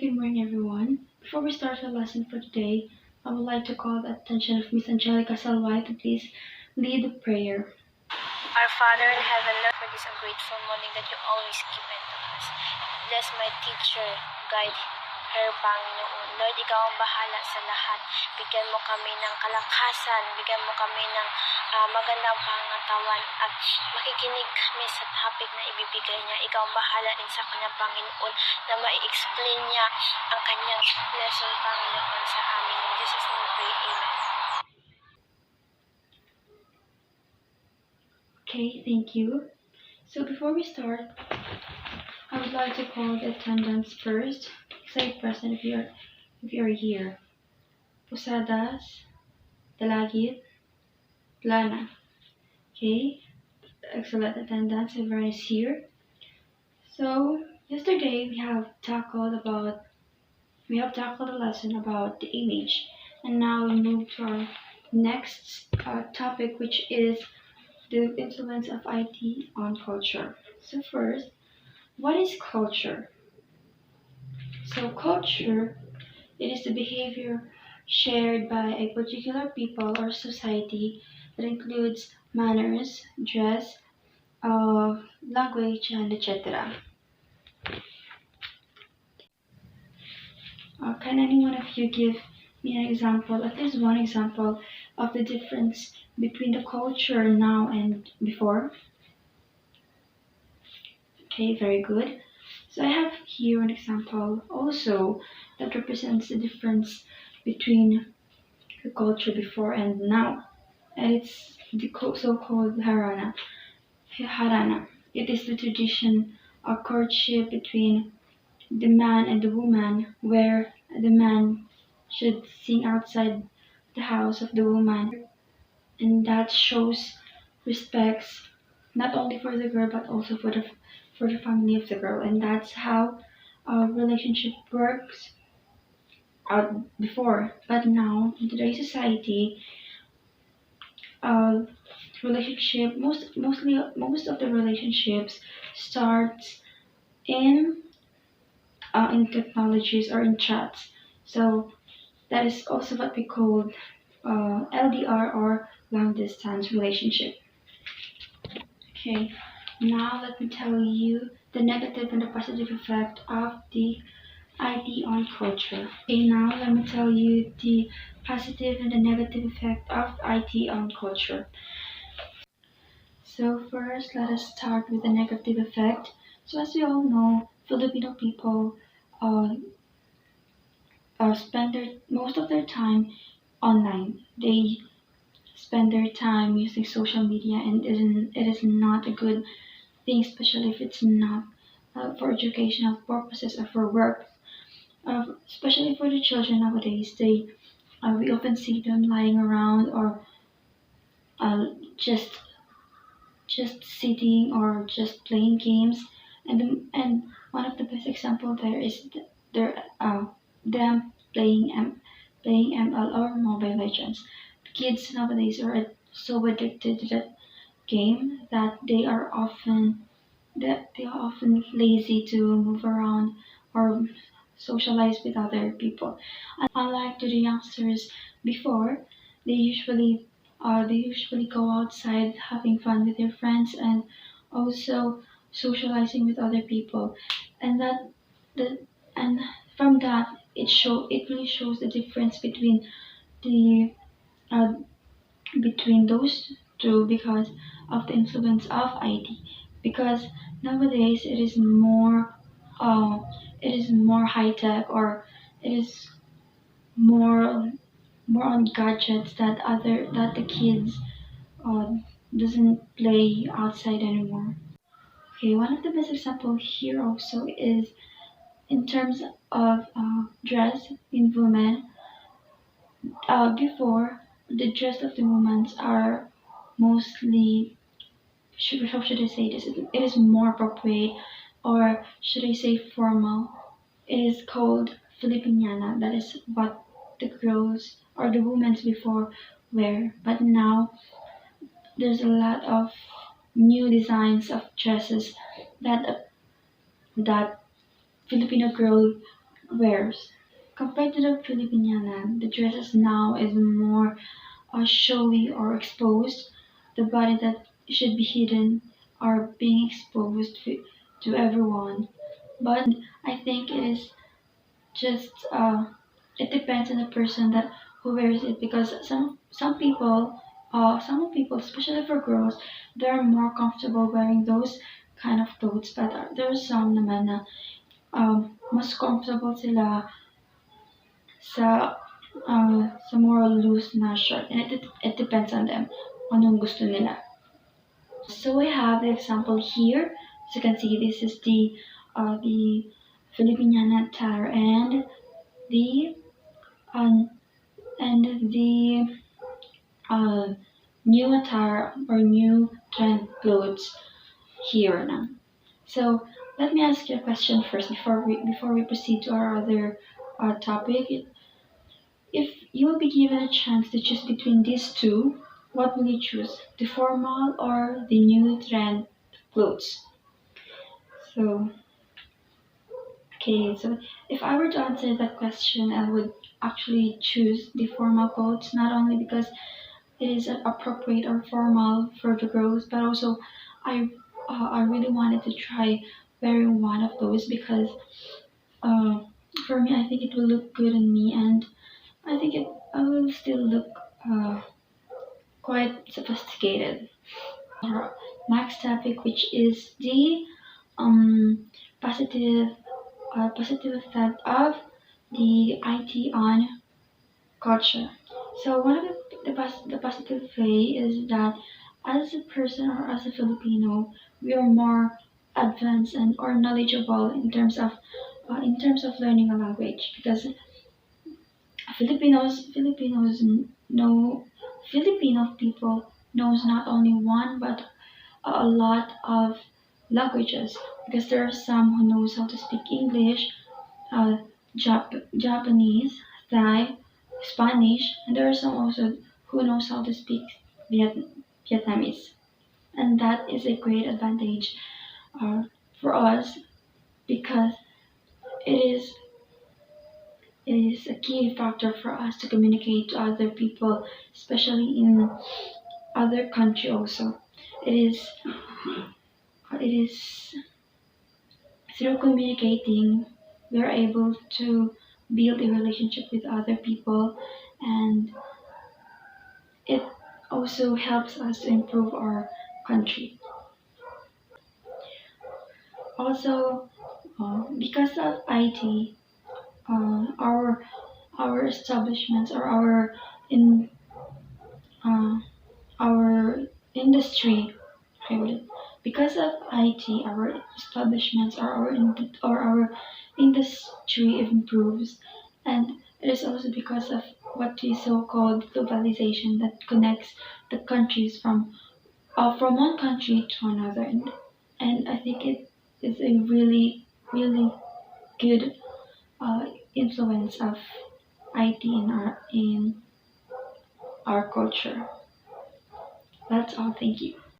good morning everyone. Before we start our lesson for today, I would like to call the attention of Miss Angelica Salway to please lead the prayer. Our Father in heaven, Lord, for this a grateful morning that you always given to us. Bless my teacher, guide her, Panginoon. Lord, ikaw ang bahala sa lahat. Bigyan mo kami ng kalakasan, bigyan mo kami ng magandang pangatawan at makikinig kami sa topic na ibibigay niya. Ikaw ang bahala din sa kanyang Panginoon na ma-explain niya ang kanyang lesson, Panginoon, sa amin. In Jesus' name we pray, Amen. Okay, thank you. So before we start, I would like to call the attendance first. Say present if you're here. Posadas, Dalagit, Lana. Okay, excellent attendance. Everyone is here. So yesterday we have tackled a lesson about the image, and now we move to our next topic, which is the influence of IT on culture. So first, what is culture? So culture, it is the behavior shared by a particular people or society that includes manners, dress, language, and etc. Can any one of you give me an example, at least one example, of the difference between the culture now and before? Okay, very good. So I have here an example also that represents the difference between the culture before and now. And it's the so-called harana. Harana. It is the tradition of courtship between the man and the woman, where the man should sing outside the house of the woman, and that shows respects not only for the girl but also for the family of the girl, and that's how a relationship works before. But now in today's society, relationship most of the relationships starts in technologies or in chats. So that is also what we call LDR or long distance relationship. Okay, now let me tell you the negative and the positive effect of the IT on culture. Okay, now let me tell you the positive and the negative effect of IT on culture. So first, let us start with the negative effect. So as we all know, Filipino people uh, spend most of their time online. They spend their time using social media, and it is not a good thing, especially if it's not for educational purposes or for work. Especially for the children nowadays, we often see them lying around or uh, just sitting or just playing games, and one of the best example there is them playing ML or Mobile Legends. Kids nowadays are so addicted to that game that they are often lazy to move around or socialize with other people. Unlike to the youngsters before, they usually go outside having fun with their friends and also socializing with other people, and the and from that it really shows the difference the uh, between those two because of the influence of IT. Because nowadays uh, it is more high tech, or it is more more on gadgets that the kids uh, doesn't play outside anymore. Okay, one of the best example here also is in terms of dress in women. Before, the dress of the women are mostly, how should I say this? It is more appropriate, or should I say formal. It is called Filipiniana. That is what the girls or the women before wear. But now there's a lot of new designs of dresses that Filipino wears. Compared to the Filipiniana, the dresses now is more showy or exposed. The body that should be hidden are being exposed to everyone. But I think it is just it depends on the person that who wears it, because some people, especially for girls, they're more comfortable wearing those kind of clothes. But there are some naman na mas comfortable sila sa more loose na shirt, and it depends on them anong gusto nila. So we have the example here. As you can see, this is the Filipiniana attire the um, and the uh, new attire or new trend clothes here now. So let me ask you a question first before we proceed to our other topic. If you will be given a chance to choose between these two, what will you choose? The formal or the new trend clothes? So, okay, so if I were to answer that question, I would actually choose the formal clothes, not only because it is appropriate or formal for the girls, but also I I really wanted to try wearing one of those because uh, for me I think it will look good on me, and I think it I will still look uh, quite sophisticated. Our next topic, which is the um, positive positive effect of the IT on culture. So one of the positive way is that as a person or as a Filipino, we are more advanced and or knowledgeable in terms of learning a language, because Filipinos know Filipino people knows not only one but a lot of languages, because there are some who knows how to speak English, uh, Japanese, Thai, Spanish, and there are some also who knows how to speak Vietnamese, and that is a great advantage uh, for us, because it is it is a key factor for us to communicate to other people, especially in other country also. It is through communicating we are able to build a relationship with other people, and it also helps us to improve our country. Also, because of IT, our establishments or in uh, our industry, because of IT, our establishments or our industry improves, and it is also because of what is so-called globalization that connects the countries from one country to another, and I think it is a really good influence of IT in our culture. That's all. Thank you.